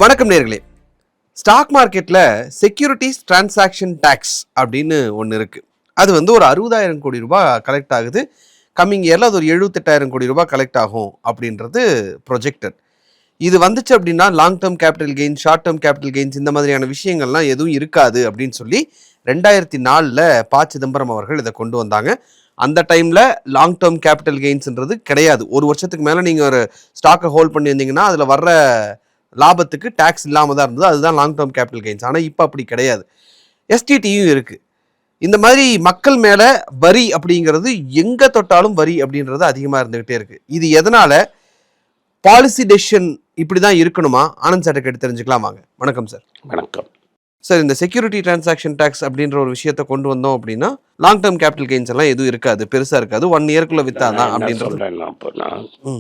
வணக்கம் நேர்களே. ஸ்டாக் மார்க்கெட்டில் செக்யூரிட்டிஸ் டிரான்சாக்ஷன் டேக்ஸ் அப்படின்னு ஒன்று இருக்குது. அது ஒரு 60,000 கோடி ரூபாய் கலெக்ட் ஆகுது. கம்மிங் இயரில் அது ஒரு 78,000 கோடி ரூபாய் கலெக்ட் ஆகும் அப்படின்றது ப்ரொஜெக்டட். இது வந்துச்சு அப்படின்னா long term capital gains, short term capital gains இந்த மாதிரியான விஷயங்கள்லாம் எதுவும் இருக்காது அப்படின்னு சொல்லி 2004 ப. சிதம்பரம் அவர்கள் இதை கொண்டு வந்தாங்க. அந்த டைமில் லாங் டேர்ம் கேபிட்டல் கெயின்ஸ்ன்றது கிடையாது. ஒரு வருஷத்துக்கு மேலே நீங்கள் ஒரு ஸ்டாக்கை ஹோல்ட் பண்ணி வந்தீங்கன்னா அதில் வர்ற லாபத்துக்கு டேக்ஸ் இல்லாமல் தான் இருந்தது. அதுதான் லாங் டேர்ம் கேபிட்டல் கெயின்ஸ். ஆனால் இப்போ அப்படி கிடையாது. எஸ்டிடியும் இருக்குது. இந்த மாதிரி மக்கள் மேலே வரி அப்படிங்கிறது எங்கே தொட்டாலும் வரி அப்படின்றது அதிகமாக இருந்துகிட்டே இருக்குது. இது எதனால? பாலிசி டெசிஷன் இப்படி தான் இருக்கணுமா? ஆனந்த் சார்ட்ட கேட்டு தெரிஞ்சுக்கலாம் வாங்க. வணக்கம் சார். வணக்கம் சார். இந்த செக்யூரிட்டி டிரான்சாக்ஷன் டேக்ஸ் அப்படின்ற ஒரு விஷயத்தை கொண்டு வந்தோம் அப்படின்னா லாங் டேர்ம் கேபிட்டல் கெயின்ஸ் எல்லாம் எதுவும் இருக்காது, பெருசாக இருக்காது, 1 இயர்க்குள்ள வித்தாதான் அப்படின்றது.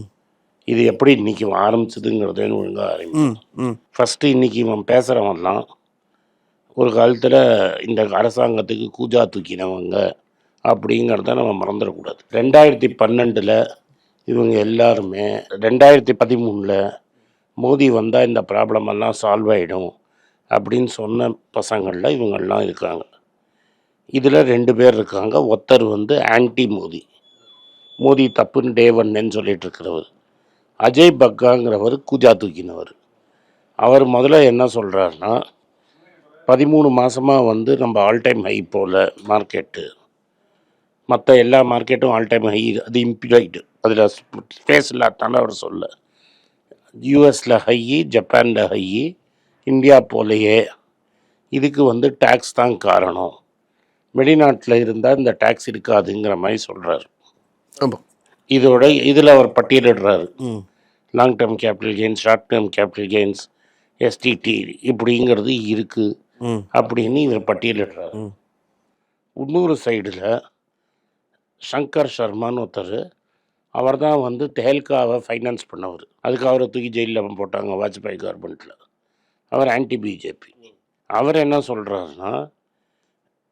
இது எப்படி இன்னைக்கு ஆரம்பிச்சதுங்கிறதே ஒழுங்காக ஆரம்பிக்கும். ஃபஸ்ட்டு இன்னைக்கு இவன் பேசுகிறவன்லாம் ஒரு காலத்தில் இந்த அரசாங்கத்துக்கு கூஜா தூக்கினவங்க அப்படிங்கிறத நம்ம மறந்துடக்கூடாது. 2012 இவங்க எல்லாருமே 2013 மோடி வந்தால் இந்த ப்ராப்ளமெல்லாம் சால்வ் ஆகிடும் அப்படின்னு சொன்ன பசங்களில் இவங்கெல்லாம் இருக்காங்க. இதில் 2 பேர் இருக்காங்க. ஒருத்தர் ஆன்டி மோடி, மோடி தப்புன்னு டே ஒன்னு சொல்லிட்டு இருக்கிறவர். அஜய் பக்காங்கிறவர் கூஜா தூக்கினவர். அவர் முதல்ல என்ன சொல்கிறாருன்னா, 13 மாதமாக நம்ம ஆல் டைம் ஹை போல் மார்க்கெட்டு, மற்ற எல்லா மார்க்கெட்டும் ஆல் டைம் ஹை, அது இம்ப்ளாய்டு, அதில் ஸ்பேஸ் இல்லாதனால அவர் சொல்ல. யூஎஸில் ஹை, ஜப்பானில் ஹை, இந்தியா போலையே. இதுக்கு டேக்ஸ் தான் காரணம், வெளிநாட்டில் இருந்தால் இந்த டேக்ஸ் இருக்காதுங்கிற மாதிரி சொல்கிறார். இதில் அவர் பட்டியலிடுறாரு. Long term capital gains, short term capital gains, STT இப்படிங்கிறது இருக்குது அப்படின்னு இவர் பட்டியலிடுறாரு. இன்னொரு சைடில் சங்கர் சர்மான்னு ஒருத்தர், அவர் தான் தெஹல்காவை ஃபைனான்ஸ் பண்ணவர். அதுக்கு அவரை தூக்கி ஜெயிலில் போட்டாங்க வாஜ்பாய் கவர்மெண்ட்டில். அவர் ஆன்டி பிஜேபி. அவர் என்ன சொல்கிறாருன்னா,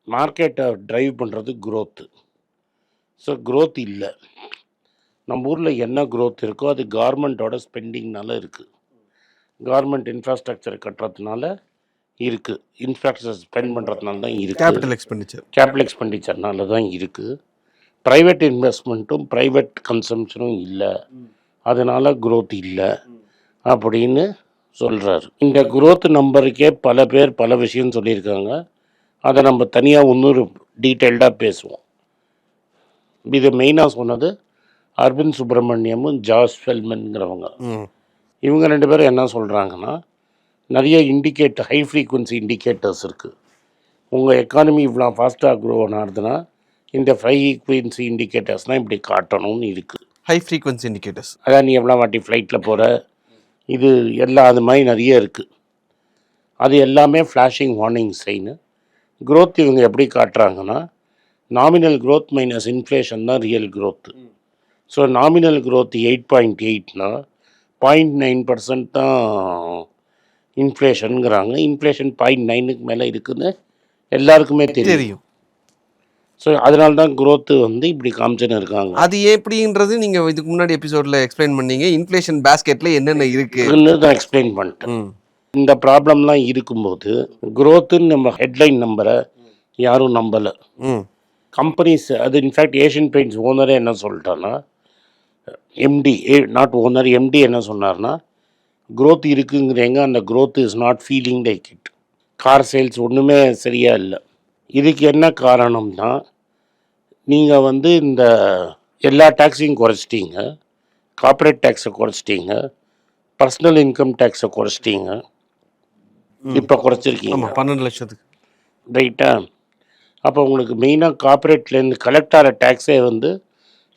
மார்க்கெட்டை ட்ரைவ் பண்ணுறது க்ரோத்து. ஸோ க்ரோத் இல்லை. நம்ம ஊரில் என்ன க்ரோத் இருக்கோ அது கவர்மெண்ட்டோட ஸ்பெண்டிங்னால இருக்குது. கவர்மெண்ட் இன்ஃப்ராஸ்ட்ரக்சர் கட்டுறதுனால இருக்குது, இன்ஃப்ராஸ்ட்ரக்சர் ஸ்பெண்ட் பண்ணுறதுனால தான் இருக்குது, கேபிட்டல் எக்ஸ்பெண்டிச்சர்னால தான் இருக்குது. ப்ரைவேட் இன்வெஸ்ட்மெண்ட்டும் ப்ரைவேட் கன்சம்ஷனும் இல்லை, அதனால் க்ரோத் இல்லை அப்படின்னு சொல்கிறாரு. இந்த க்ரோத் நம்பருக்கே பல பேர் பல விஷயம் சொல்லியிருக்காங்க. அதை நம்ம தனியாக இன்னொரு டீட்டெயில்டாக பேசுவோம். இது மெயினாக சொன்னது அரவிந்த் சுப்பிரமணியமும் ஜார்ஜ் ஃபெல்மன்ங்கிறவங்க. இவங்க 2 பேரும் என்ன சொல்கிறாங்கன்னா, நிறைய ஹை ஃப்ரீக்குவன்சி இண்டிகேட்டர்ஸ் இருக்குது. உங்கள் எக்கானமி இவ்வளோ ஃபாஸ்ட்டாக க்ரோ ஆனதுன்னா இந்த ஃப்ரீக்குவன்சி இண்டிகேட்டர்ஸ்னால் இப்படி காட்டணும்னு இருக்குது. ஹை ஃப்ரீக்குவன்சி இண்டிகேட்டர்ஸ் அதான் நீ எவ்வளோ வாட்டி ஃப்ளைட்டில் போகிற, இது எல்லாம் அது மாதிரி நிறைய இருக்குது. அது எல்லாமே ஃப்ளாஷிங் வார்னிங் சைனு. க்ரோத் இவங்க எப்படி காட்டுறாங்கன்னா, நாமினல் க்ரோத் மைனஸ் இன்ஃப்ளேஷன் தான் real growth. So nominal growth 8.8னா 0.9% தான் இன்ஃப்ளேஷனுங்கிறாங்க. இன்ஃப்ளேஷன் 0.9க்கு மேலே இருக்குதுன்னு எல்லாருக்குமே தெரியும். ஸோ அதனால தான் க்ரோத்து இப்படி காமிச்சுன்னு இருக்காங்க. அது எப்படின்றது நீங்கள் இதுக்கு முன்னாடி எபிசோடில் எக்ஸ்பிளைன் பண்ணீங்க. இன்ஃப்ளேஷன் பேஸ்கெட்டில் என்னென்ன இருக்குன்னு தான் எக்ஸ்பிளைன் பண்ணிட்டேன். இந்த ப்ராப்ளம்லாம் இருக்கும்போது க்ரோத்துன்னு நம்ம ஹெட்லைன் நம்பரை யாரும் நம்பலை. கம்பெனிஸ், அது இன்ஃபேக்ட் ஏஷியன் பெயிண்ட்ஸ் ஓனரே என்ன சொல்லிட்டான்னா, எம்டி நாட் ஓனர், எம்டி என்ன சொன்னார்னா, க்ரோத் இருக்குங்கிறீங்க, அந்த growth is not feeling like it. Car sales ஒன்றுமே சரியாக இல்லை. இதுக்கு என்ன காரணம்னா, நீங்கள் இந்த எல்லா டேக்ஸையும் குறைச்சிட்டீங்க, கார்ப்பரேட் டேக்ஸை குறைச்சிட்டீங்க, பர்சனல் இன்கம் டேக்ஸை குறைச்சிட்டீங்க, இப்போ குறைச்சிருக்கீங்க 12 லட்சத்துக்கு, ரைட்டா? அப்போ உங்களுக்கு மெயினாக கார்ப்பரேட்லேருந்து கலெக்ட் ஆகிற டேக்ஸே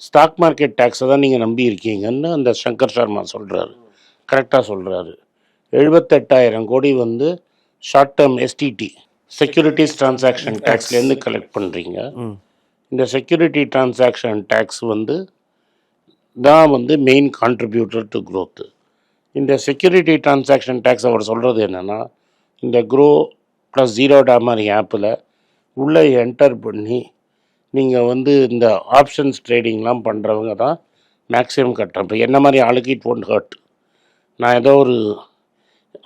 ஸ்டாக் மார்க்கெட் டேக்ஸை தான் நீங்கள் நம்பி இருக்கீங்கன்னு அந்த சங்கர் சர்மா சொல்கிறாரு. கரெக்டாக சொல்கிறாரு. 78,000 கோடி short term STT, securities transaction டேக்ஸ்லேருந்து கலெக்ட் பண்ணுறீங்க. இந்த செக்யூரிட்டி டிரான்சாக்ஷன் டேக்ஸ் தான் மெயின் கான்ட்ரிபியூட்டர் டு க்ரோத்து. இந்த செக்யூரிட்டி டிரான்சாக்ஷன் டேக்ஸ் அவர் சொல்கிறது என்னென்னா, இந்த க்ரோ ப்ளஸ் ஜீரோடா மாதிரி ஆப்பில் உள்ளே என்டர் பண்ணி நீங்கள் இந்த ஆப்ஷன்ஸ் ட்ரேடிங்லாம் பண்ணுறவங்க தான் மேக்ஸிமம் கட்டுறேன். இப்போ என்ன மாதிரி ஆளுக்கு இட் ஒன்ட் ஹர்ட். நான் ஏதோ ஒரு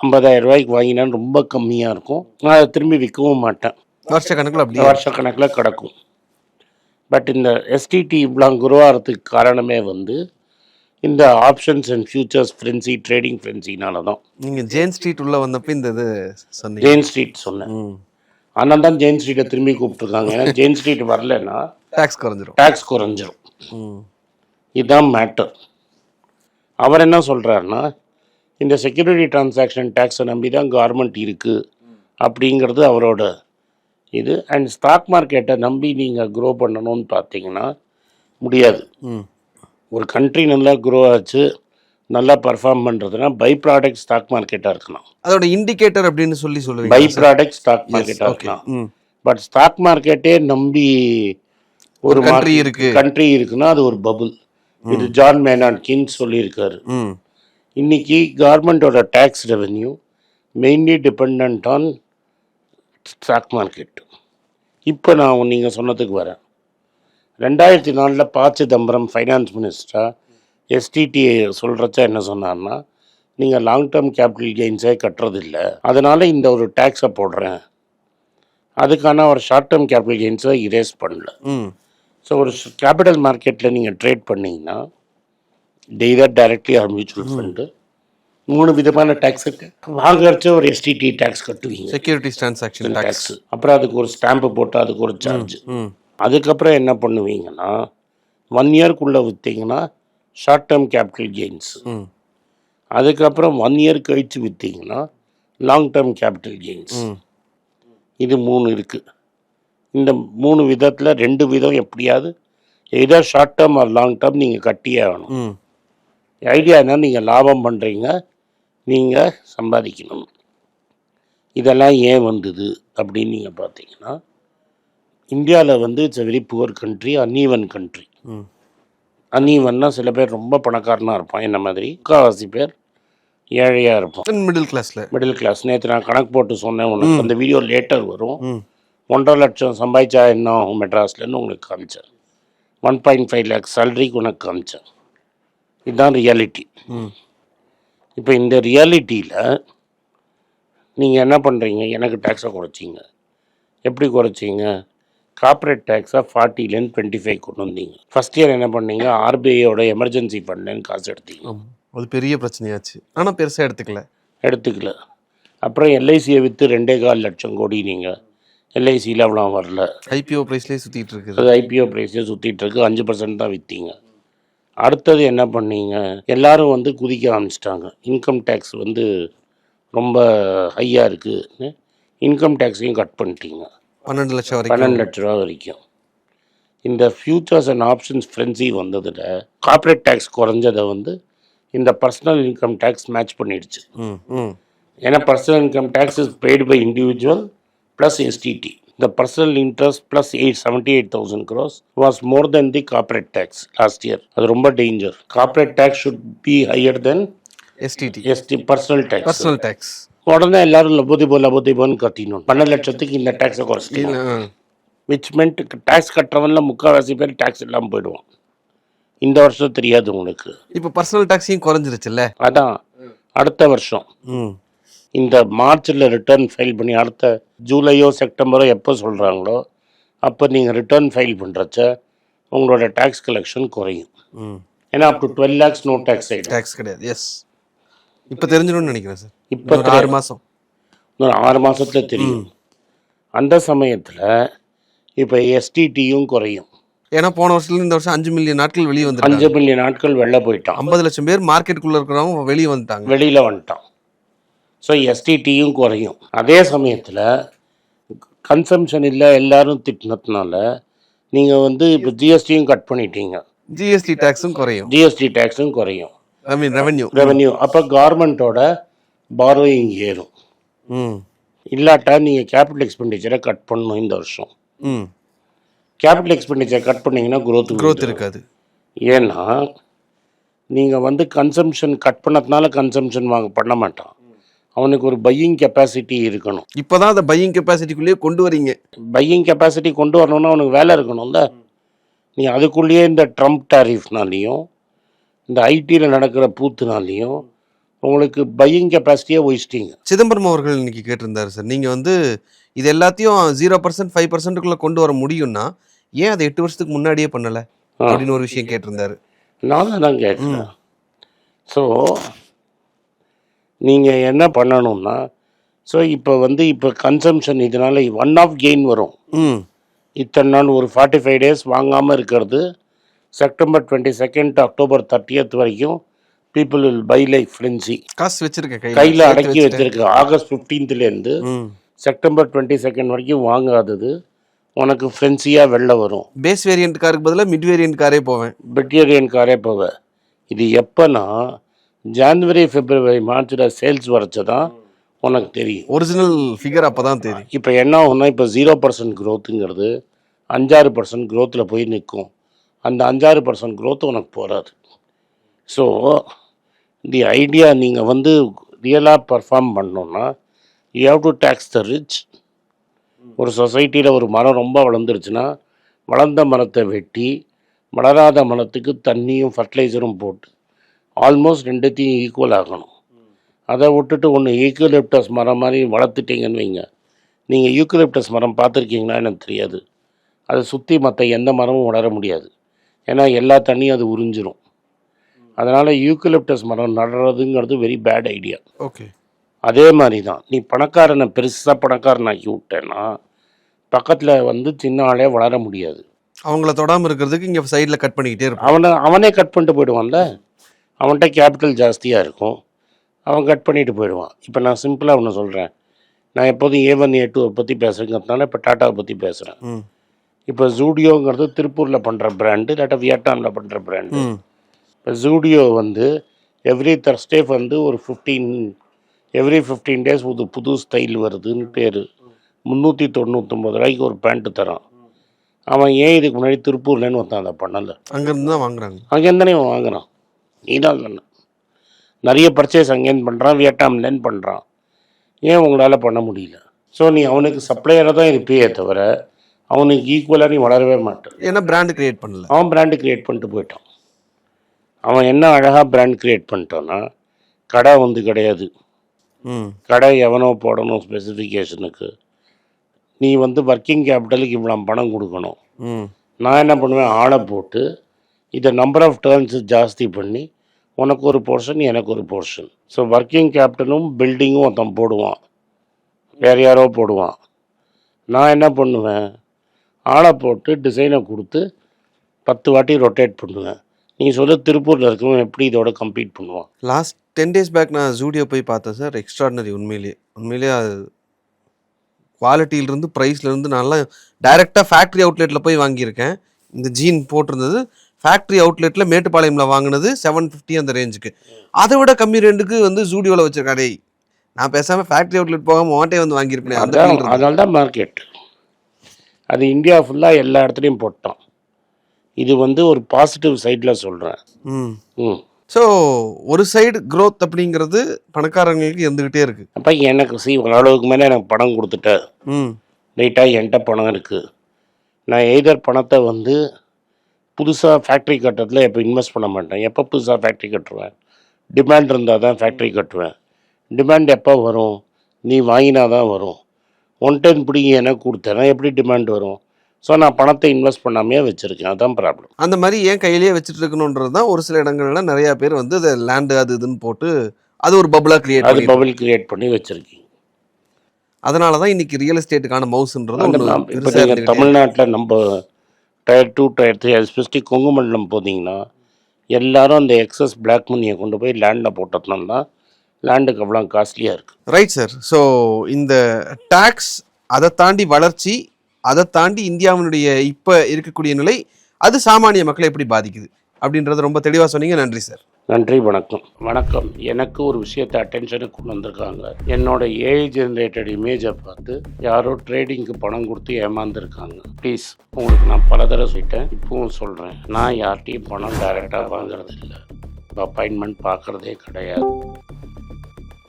50,000 ரூபாய்க்கு வாங்கினா ரொம்ப கம்மியாக இருக்கும். நான் அதை திரும்பி விற்கவும் மாட்டேன். வருஷ கணக்கில் அப்படியே வருஷக்கணக்கில் கிடக்கும். பட் இந்த எஸ்டிடி இவ்வளோ குரோ ஆகிறதுக்கு காரணமே வந்து இந்த options and features frenzy trading ஃப்ரென்சினால தான். நீங்கள் ஜெயின் ஸ்ட்ரீட் உள்ளே வந்தப்போ இந்த இது சொன்னீங்க. ஜெயின் ஸ்ட்ரீட் சொன்னேன். ஆனால் தான் ஜெயின் ஸ்ட்ரீட்டை திரும்பி கூப்பிட்ருக்காங்க. ஏன்னா ஜெயின் ஸ்ட்ரீட் வரலன்னா டேக்ஸ் குறைஞ்சிரும். இதுதான் மேட்டர். அவர் என்ன சொல்கிறாருன்னா, இந்த செக்யூரிட்டி டிரான்சாக்ஷன் டேக்ஸை நம்பி தான் கவர்மெண்ட் இருக்குது அப்படிங்கிறது அவரோட இது. அண்ட் ஸ்டாக் மார்க்கெட்டை நம்பி நீங்கள் க்ரோ பண்ணணும்னு பார்த்தீங்கன்னா முடியாது. ஒரு கண்ட்ரி நல்லா க்ரோ ஆச்சு, நல்லா பர்ஃபார்ம் பண்ணுறதுனா பை ப்ராடக்ட் ஸ்டாக் மார்க்கெட்டாக இருக்கலாம். அதோட இண்டிகேட்டர் அப்படின்னு சொல்லுவீங்க. பை ப்ராடக்ட் ஸ்டாக் மார்க்கெட்டாக இருக்கலாம். பட் ஸ்டாக் மார்க்கெட்டே நம்பி ஒரு கண்ட்ரி இருக்குன்னா அது ஒரு பபுள். இது ஜான் மேனார்ட் கீன்ஸ் சொல்லியிருக்காரு. இன்னைக்கு கவர்மெண்டோட tax revenue mainly depend on stock market. இப்போ நான் நீங்கள் சொன்னதுக்கு வரேன். 2004 ப. சிதம்பரம் ஃபைனான்ஸ் மினிஸ்டராக எஸ்டிடிஐ சொல்கிறச்ச என்ன சொன்னார்னா, நீங்கள் லாங் டேர்ம் கேபிட்டல் கெயின்ஸே கட்டுறதில்ல, அதனால் இந்த ஒரு டேக்ஸை போடுறேன். அதுக்கான ஒரு ஷார்ட் டேர்ம் கேபிட்டல் கெயின்ஸை இரேஸ் பண்ணல. ஸோ ஒரு கேபிட்டல் மார்க்கெட்டில் நீங்கள் ட்ரேட் பண்ணிங்கன்னா டெய்லர் டைரக்ட்லி ஆர் மியூச்சுவல் ஃபண்டு 3 விதமான டேக்ஸ் இருக்கு. வாங்கறச்ச ஒரு எஸ்டிடி டேக்ஸ் கட்டுவீங்க, செக்யூரிட்டிஸ் டிரான்சாக்ஷன் டேக்ஸ். அப்புறம் அதுக்கு ஒரு ஸ்டாம்பு போட்டு அதுக்கு ஒரு சார்ஜ். அதுக்கப்புறம் என்ன பண்ணுவீங்கன்னா 1 இயர்க்குள்ளே விற்றீங்கன்னா ஷார்ட் டேர்ம் கேபிட்டல் கெயின்ஸ். அதுக்கப்புறம் 1 இயர் கழித்து விற்றீங்கன்னா லாங் டேர்ம் கேபிட்டல் கெயின்ஸ். இது 3 இருக்குது. இந்த 3 விதத்தில் 2 விதம் எப்படியாவது either short term or long term நீங்கள் கட்டியே ஆகணும். ஐடியா என்ன, நீங்கள் லாபம் பண்ணுறீங்க, நீங்கள் சம்பாதிக்கணும். இதெல்லாம் ஏன் வந்தது அப்படின்னு நீங்கள் பார்த்தீங்கன்னா, இந்தியாவில் வந்து it's a very poor country, uneven country. அன்ஈவன்னா சில பேர் ரொம்ப பணக்காரனாக இருப்பான், என்ன மாதிரி. முக்கால்வாசி பேர் ஏழையாக இருப்பான், மிடில் கிளாஸ். நேற்று நான் கணக்கு போட்டு சொன்னேன் உனக்கு, அந்த வீடியோ லேட்டர் வரும். 1.5 லட்சம் சம்பாதிச்சா என்ன ஆகும் மெட்ராஸ்லன்னு உங்களுக்கு காமிச்சேன். 1.5 lakhs சேலரிக்கு உனக்கு காமிச்சேன். இதுதான் ரியாலிட்டி. இப்போ இந்த ரியாலிட்டியில் நீங்கள் என்ன பண்ணுறீங்க, எனக்கு டேக்ஸை குறைச்சிங்க. எப்படி குறைச்சிங்க? கார்ப்பரேட் டேக்ஸை 40லேருந்து 25 கொண்டு வந்தீங்க. ஃபஸ்ட் இயர் என்ன பண்ணீங்க, ஆர்பிஐயோட எமர்ஜென்சி ஃபண்ட்லேருந்து காசு எடுத்தீங்க. அது பெரிய பிரச்சனையாச்சு. ஆனால் பெருசாக எடுத்துக்கல. அப்புறம் எல்ஐசியை விற்று 2.25 லட்சம் கோடி. நீங்கள் எல்ஐசியில் அவ்வளோ வரல, ஐபிஓ ப்ரைஸ்லேயே சுற்றிட்டு இருக்குது. அது ஐபிஓ ப்ரைஸ்லேயே சுற்றிட்டு இருக்கு. 5% தான் விற்றீங்க. அடுத்தது என்ன பண்ணீங்க, எல்லாரும் வந்து குதிக்க ஆரம்பிச்சிட்டாங்க. இன்கம் டேக்ஸ் வந்து ரொம்ப ஹையாக இருக்குது, இன்கம் டேக்ஸையும் கட் பண்ணிட்டீங்க. 12 லட்ச ரூபா வரைக்கும். இந்த ஃபியூச்சர்ஸ் அண்ட் ஆப்ஷன்ஸ் ஃப்ரென்சி வந்ததில் கார்ப்பரேட் டேக்ஸ் குறைஞ்சதை வந்து இந்த பர்சனல் இன்கம் டேக்ஸ் மேட்ச் பண்ணிடுச்சு. ஏன்னா personal income tax is paid by individual plus STD. The personal interest plus 78,000 crores was more than the corporate tax last year. அது ரொம்ப danger. Corporate tax should be higher than ST personal tax. உடனே எல்லாரும் லபோதிபோன்னு கத்தினோம். 12 லட்சத்துக்கு இந்த டேக்ஸை குறைச்சிட்டீங்க. Which மென்ட் tax கட்டுறவன்ல முக்கால்வாசி பேர் tax இல்லாமல் போயிடுவான். இந்த வருஷம் தெரியாது உங்களுக்கு. இப்போ பர்சனல் டேக்ஸையும் குறைஞ்சிருச்சுல்ல. அதான் அடுத்த வருஷம் இந்த மார்ச்சில் ரிட்டர்ன் ஃபைல் பண்ணி அடுத்த ஜூலையோ செப்டம்பரோ எப்போ சொல்கிறாங்களோ அப்போ நீங்கள் ரிட்டர்ன் ஃபைல் பண்ணுறச்ச உங்களோட டேக்ஸ் கலெக்ஷன் குறையும். ஏன்னா up to 12 lakhs no tax tax கிடையாது. எஸ், இப்போ தெரிஞ்சிடும்னு நினைக்கிறேன் சார். இப்போ 6 மாதம், இன்னொரு 6 மாதத்தில் தெரியும். அந்த சமயத்தில் இப்போ எஸ்டிடியும் குறையும். ஏன்னா போன வருஷத்துல இந்த வருஷம் 5 மில்லியன் நாட்கள் வெளியே வந்து 5 மில்லியன் நாட்கள் வெளில போயிட்டான். 50 லட்சம் பேர் மார்க்கெட்டுக்குள்ளே இருக்கிறவங்க வெளியில் வந்துட்டான். ஸோ எஸ்டிடியும் குறையும். அதே சமயத்தில் கன்சம்ஷன் இல்லை எல்லாரும் திட்டினதுனால நீங்கள் வந்து இப்போ ஜிஎஸ்டியும் கட் பண்ணிட்டீங்க. ஜிஎஸ்டி டேக்ஸும் குறையும். ஐ மீன் ரெவென்யூ. அப்போ கவர்மெண்ட்டோட பாரோயிங் ஏறும். இல்லாட்டா நீங்கள் கேபிட்டல் எக்ஸ்பெண்டிச்சரை கட் பண்ணணும் இந்த வருஷம். கேபிட்டல் எக்ஸ்பெண்டிச்சர் கட் பண்ணிங்கன்னா க்ரோத் இருக்காது. ஏன்னா நீங்கள் வந்து கன்சம்ஷன் கட் பண்ணதுனால கன்சம்ஷன் பண்ண மாட்டான். அவனுக்கு ஒரு பையிங் கெப்பாசிட்டி இருக்கணும். இப்போ தான் அந்த பையிங் கெப்பாசிட்டிக்குள்ளேயே கொண்டு வரீங்க. பையிங் கெப்பாசிட்டி கொண்டு வரணும்னா அவனுக்கு வேலை இருக்கணும்ல. நீ அதுக்குள்ளேயே இந்த ட்ரம்ப் டேரிஃப்னாலையும் இந்த ஐடியில் நடக்கிற பூத்துனாலையும் உங்களுக்கு பையிங் கெப்பாசிட்டியே ஒழிச்சிட்டிங்க. சிதம்பரம் அவர்கள் இன்னைக்கு கேட்டிருந்தாரு சார், நீங்கள் வந்து இது எல்லாத்தையும் 0% 5%க்குள்ளே கொண்டு வர முடியும்னா ஏன் அதை 8 வருஷத்துக்கு முன்னாடியே பண்ணலை அப்படின்னு ஒரு விஷயம் கேட்டிருந்தாரு. நான் தான் கேட்குறேன். ஸோ நீங்கள் என்ன பண்ணணும்னா, ஸோ இப்போ கன்சம்ஷன் இதனால் ஒன் ஆஃப் கெயின் வரும். இத்தனை நாள் ஒரு 45 டேஸ் வாங்காமல் இருக்கிறது செப்டம்பர் 22 அக்டோபர் 30 வரைக்கும் people will buy like frenzy. காசு வச்சிருக்கேன் கையில் அடக்கி வச்சிருக்க. ஆகஸ்ட் 15லேருந்து செப்டம்பர் 22 வரைக்கும் வாங்காதது உனக்கு ஃப்ரென்சியாக வெளில வரும். பேஸ் வேரியன்ட் காருக்கு பதிலாக மிட் வேரியன்ட் காரே போவேன், பெட்டியரியன் காரே போவேன். இது எப்போனா ஜான்வரி பிப்ரவரி மார்ச்சில் சேல்ஸ் வரைச்சதான் உனக்கு தெரியும். ஒரிஜினல் ஃபிகர் அப்போ தான் தெரியும். இப்போ என்ன ஆகும்னா, இப்போ 0% க்ரோத்துங்கிறது 5-6% க்ரோத்தில் போய் நிற்கும். அந்த 5-6% க்ரோத்து உனக்கு போகாது. ஸோ தி ஐடியா நீங்கள் வந்து ரியலாக பர்ஃபார்ம் பண்ணணுன்னா you have to takes the rich. ஒரு சொசைட்டியில் ஒரு மரம் ரொம்ப வளர்ந்துருச்சுன்னா வளர்ந்த மரத்தை வெட்டி வளராத மரத்துக்கு தண்ணியும் ஃபர்டிலைசரும் போட்டு ஆல்மோஸ்ட் ரெண்டுத்தையும் ஈக்குவல் ஆகணும். அதை விட்டுட்டு ஒன்று யூக்கலிப்டஸ் மரம் மாதிரி வளர்த்துட்டீங்கன்னு வைங்க. நீங்கள் யூக்கலிப்டஸ் மரம் பார்த்துருக்கீங்கன்னா எனக்கு தெரியாது. அதை சுற்றி மற்ற எந்த மரமும் வளர முடியாது. ஏன்னா எல்லா தண்ணியும் அது உறிஞ்சிரும். அதனால் யூக்கலிப்டஸ் மரம் நடுறதுங்கிறது வெரி பேட் ஐடியா. ஓகே, அதே மாதிரி தான் நீ பணக்காரனை பெருசாக பணக்காரனாக்கி விட்டேன்னா பக்கத்தில் வந்து சின்ன ஆளே வளர முடியாது. அவங்கள தொடாமல் இருக்கிறதுக்கு இங்கே சைடில் கட் பண்ணிக்கிட்டே இருப்பான். அவனே கட் பண்ணிட்டு போயிடுவான்ல. அவன்கிட்ட கேபிட்டல் ஜாஸ்தியாக இருக்கும், அவன் கட் பண்ணிட்டு போயிடுவான். இப்போ நான் சிம்பிளாக ஒன்று சொல்கிறேன். நான் எப்போதும் A1 A2 பற்றி பேசுகிறதுனால இப்போ டாட்டாவை பற்றி பேசுகிறேன். இப்போ ஜூடியோங்கிறது திருப்பூரில் பண்ணுற பிராண்டு, இல்லாட்டா வியட்நாமில் பண்ணுற பிராண்டு. இப்போ ஜூடியோ வந்து எவ்ரி தர்ஸ்டே வந்து ஒரு 15 டேஸ் ஒரு புது ஸ்டைல் வருதுன்னு பேர். 399 ரூபாய்க்கு ஒரு பேண்ட்டு தரான். அவன் ஏன் இதுக்கு முன்னாடி திருப்பூர்லேன்னு ஒருத்தான் அதை பண்ணலை. அங்கேருந்து தான் வாங்குறாங்க. அங்கேருந்தானே வாங்குறான். நீதான் சொன்ன நிறைய பர்ச்சேஸ் அங்கேருந்து பண்ணுறான், வியட்நாம்லேருந்து பண்ணுறான். ஏன் உங்களால் பண்ண முடியல? ஸோ நீ அவனுக்கு சப்ளையராக தான் இருப்பே தவிர அவனுக்கு ஈக்குவலாக நீ வளரவே மாட்டான். ஏன்னா பிராண்டு கிரியேட் பண்ணல. அவன் பிராண்டு கிரியேட் பண்ணிட்டு போயிட்டான். அவன் என்ன அழகாக பிராண்ட் கிரியேட் பண்ணிட்டான்னா, கடை வந்து கிடையாது. கடை எவனோ போடணும் ஸ்பெசிஃபிகேஷனுக்கு. நீ வந்து ஒர்க்கிங் கேபிட்டலுக்கு இவ்வளோ பணம் கொடுக்கணும். நான் என்ன பண்ணுவேன், ஆளை போட்டு இதை நம்பர் ஆஃப் டர்ன்ஸு ஜாஸ்தி பண்ணி உனக்கு ஒரு போர்ஷன் எனக்கு ஒரு போர்ஷன். ஸோ ஒர்க்கிங் கேபிட்டலும் பில்டிங்கும் ஒருத்தன் போடுவான், வேறு யாரோ போடுவான். நான் என்ன பண்ணுவேன், ஆளை போட்டு டிசைனை கொடுத்து 10 வாட்டி ரொட்டேட் பண்ணுவேன். நீங்கள் சொல்ல திருப்பூரில் இருக்கவன் எப்படி இதோட கம்ப்ளீட் பண்ணுவான்? லாஸ்ட் 10 days பேக் நான் ஜூடியோ போய் பார்த்தேன் சார். எக்ஸ்ட்ராடினரி. உண்மையிலேயே அது குவாலிட்டியிலிருந்து ப்ரைஸ்லேருந்து நான்லாம் டைரெக்டாக ஃபேக்ட்ரி அவுட்லெட்டில் போய் வாங்கியிருக்கேன். இந்த ஜீன் போட்டிருந்தது ஃபேக்ட்ரி அவுட்லெட்டில் மேட்டுப்பாளையமில் வாங்கினது 750 அந்த ரேஞ்சுக்கு. அதை விட கம்மி ரேண்டுக்கு வந்து ஜூடியோவில் வச்சுருக்காடே. நான் பேசாமல் ஃபேக்ட்ரி அவுட்லெட் போகாமல் மாட்டே வந்து வாங்கியிருப்பேன். அதனால தான் மார்க்கெட் அது இந்தியா ஃபுல்லாக எல்லா இடத்துலையும் போட்டோம். இது வந்து ஒரு பாசிட்டிவ் சைடில் சொல்கிறேன். ஸோ ஒரு சைடு க்ரோத் அப்படிங்கிறது பணக்காரங்களுக்கு இருந்துக்கிட்டே இருக்குது. அப்போ எனக்கு ஓரளவுக்கு மேலே எனக்கு பணம் கொடுத்துட்டேன், லைட்டாக என்கிட்ட பணம் இருக்குது. நான் எய்தர் பணத்தை வந்து புதுசாக ஃபேக்ட்ரி கட்டுறதுல எப்போ இன்வெஸ்ட் பண்ண மாட்டேன். எப்போ புதுசாக ஃபேக்ட்ரி கட்டுருவேன், டிமாண்ட் இருந்தால் தான் ஃபேக்ட்ரி கட்டுவேன். டிமாண்ட் எப்போ வரும், நீ வாங்கினா தான் வரும். 110 பிடிங்கி எனக்கு கொடுத்தேன்னா எப்படி டிமாண்ட் வரும்? ஸோ நான் பணத்தை இன்வெஸ்ட் பண்ணாமையே வச்சுருக்கேன். அதுதான் ப்ராப்ளம். அந்த மாதிரி ஏன் கையிலேயே வச்சுட்டு இருக்கணுன்றது தான். ஒரு சில இடங்கள்ல நிறையா பேர் வந்து அதை லேண்டு அது இதுன்னு போட்டு அது ஒரு பபுளாக கிரியேட் பண்ணி வச்சுருக்கீங்க. அதனால தான் இன்றைக்கி ரியல் எஸ்டேட்டுக்கான மவுஸ்ன்றது இப்போ நீங்கள் தமிழ்நாட்டில் நம்ம Tier 2 Tier 3 எஸ்பெஷலி கொங்கு மண்டலம் போதிங்கன்னா எல்லாரும் அந்த எக்ஸஸ் பிளாக் மணியை கொண்டு போய் லேண்டில் போட்டதுனால தான் லேண்டுக்கு அவ்வளோ காஸ்ட்லியாக இருக்குது. Right sir. ஸோ இந்த டேக்ஸ், அதை தாண்டி வளர்ச்சி, அதை தாண்டி இந்தியாவினுடைய இப்போ இருக்கக்கூடிய நிலை, அது சாமானிய மக்களை எப்படி பாதிக்குது அப்படின்றத ரொம்ப தெளிவாக சொன்னீங்க. நன்றி சார். நன்றி, வணக்கம். எனக்கு ஒரு விஷயத்தை அட்டென்ஷனுக்கு கொண்டு வந்திருக்காங்க. என்னோட ஏஐ ஜென்ரேட்டட் இமேஜை பார்த்து யாரோ ட்ரேடிங்க்கு பணம் கொடுத்து ஏமாந்துருக்காங்க. ப்ளீஸ், உங்களுக்கு நான் பல தடவை சொல்லிட்டேன், இப்பவும் சொல்கிறேன், நான் யார்கிட்டையும் பணம் டைரெக்டாக வாங்குறது இல்லை, அப்பாயின்மெண்ட் பார்க்குறதே கிடையாது.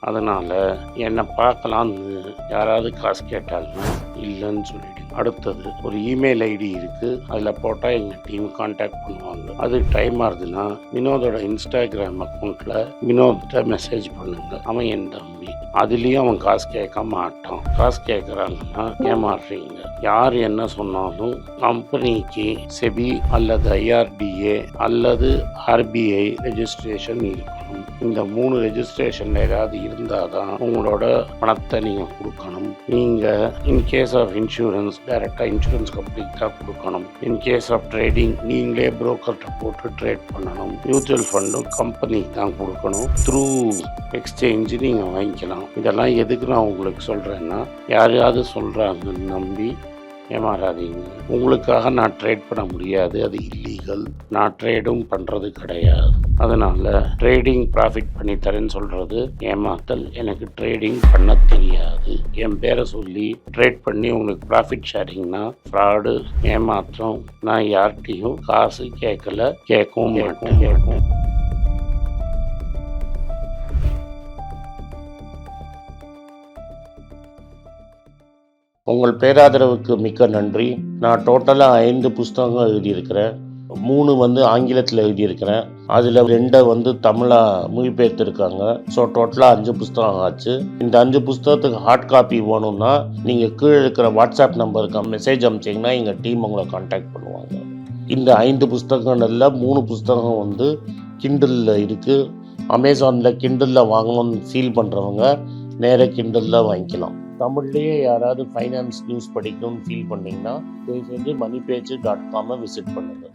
அதனால் என்னை பார்க்கலான்னு யாராவது காசு கேட்டாங்கன்னா இல்லைன்னு சொல்லிவிடுங்க. அடுத்தது ஒரு இமெயில் ஐடி இருக்குது, அதில் போட்டால் எங்கள் டீம் கான்டாக்ட் பண்ணுவாங்க. அது டைம் ஆகுதுன்னா வினோதோட இன்ஸ்டாகிராம் அக்கௌண்ட்டில் வினோத்திட்ட மெசேஜ் பண்ணுங்க. அவன் என் தம்பி, அதுலேயும் அவன் காசு கேட்க மாட்டான். காசு கேட்குறாங்கன்னா ஏமாறுறீங்க. யார் என்ன சொன்னாலும் கம்பெனிக்கு செபி அல்லது ஐஆர்டிஏ அல்லது ஆர்பிஐ ரெஜிஸ்ட்ரேஷன் இருக்கணும். இந்த 3 ரெஜிஸ்ட்ரேஷன் ஏதாவது இருந்தால் தான் உங்களோட பணத்தை நீங்கள் கொடுக்கணும். நீங்கள் இன்கேஸ் ஆஃப் இன்சூரன்ஸ் டைரெக்டாக இன்சூரன்ஸ் கம்பெனிக்கு தான் கொடுக்கணும். இன்கேஸ் ஆஃப் ட்ரேடிங் நீங்களே புரோக்கர்கிட்ட போட்டு ட்ரேட் பண்ணணும். மியூச்சுவல் ஃபண்டும் கம்பெனிக்கு தான் கொடுக்கணும். த்ரூ எக்ஸ்சேஞ்சு நீங்கள் வாங்கிக்கலாம். இதெல்லாம் எதுக்கு நான் உங்களுக்கு சொல்கிறேன்னா, யாரையாவது சொல்கிறாங்கன்னு நம்பி ஏமாறாதீங்க. உங்களுக்காக நான் ட்ரேட் பண்ண முடியாது, அது இல்லீகல். நான் ட்ரேடும் பண்ணுறது கிடையாது. அதனால் ட்ரேடிங் ப்ராஃபிட் பண்ணி தரேன்னு சொல்கிறது ஏமாத்தல். எனக்கு ட்ரேடிங் பண்ண தெரியாது. என் பேரை சொல்லி ட்ரேட் பண்ணி உங்களுக்கு ப்ராஃபிட் ஷேரிங்னா ஃப்ராடு, ஏமாற்றம். நான் யார்கிட்டையும் காசு கேட்கல, கேட்கவும் மாட்டேன். உங்கள் பேராதரவுக்கு மிக்க நன்றி. நான் டோட்டலாக 5 புஸ்தகங்கள் எழுதியிருக்கிறேன். 3 வந்து ஆங்கிலத்தில் எழுதியிருக்கிறேன். அதில் 2 தமிழாக மொழிபெயர்த்துருக்காங்க. ஸோ டோட்டலாக 5 புஸ்தகம் ஆச்சு. இந்த 5 புஸ்தகத்துக்கு ஹார்ட் காப்பி வேணும்னா நீங்கள் கீழே இருக்கிற வாட்ஸ்அப் நம்பருக்கு மெசேஜ் அனுப்பிச்சிங்கன்னா எங்கள் டீம் உங்களை கான்டாக்ட் பண்ணுவாங்க. இந்த 5 புஸ்தகங்களில் 3 புஸ்தகம் கிண்டலில் இருக்குது. அமேசானில் கிண்டலில் வாங்கணும்னு ஃபீல் பண்ணுறவங்க நேராக கிண்டலில் வாங்கிக்கலாம். தமிழ்லேயே யாராவது ஃபைனான்ஸ் நியூஸ் படிக்கணும்னு ஃபீல் பண்ணிங்கன்னா தயவு செஞ்சு moneypage.com விசிட் பண்ணுங்கள்.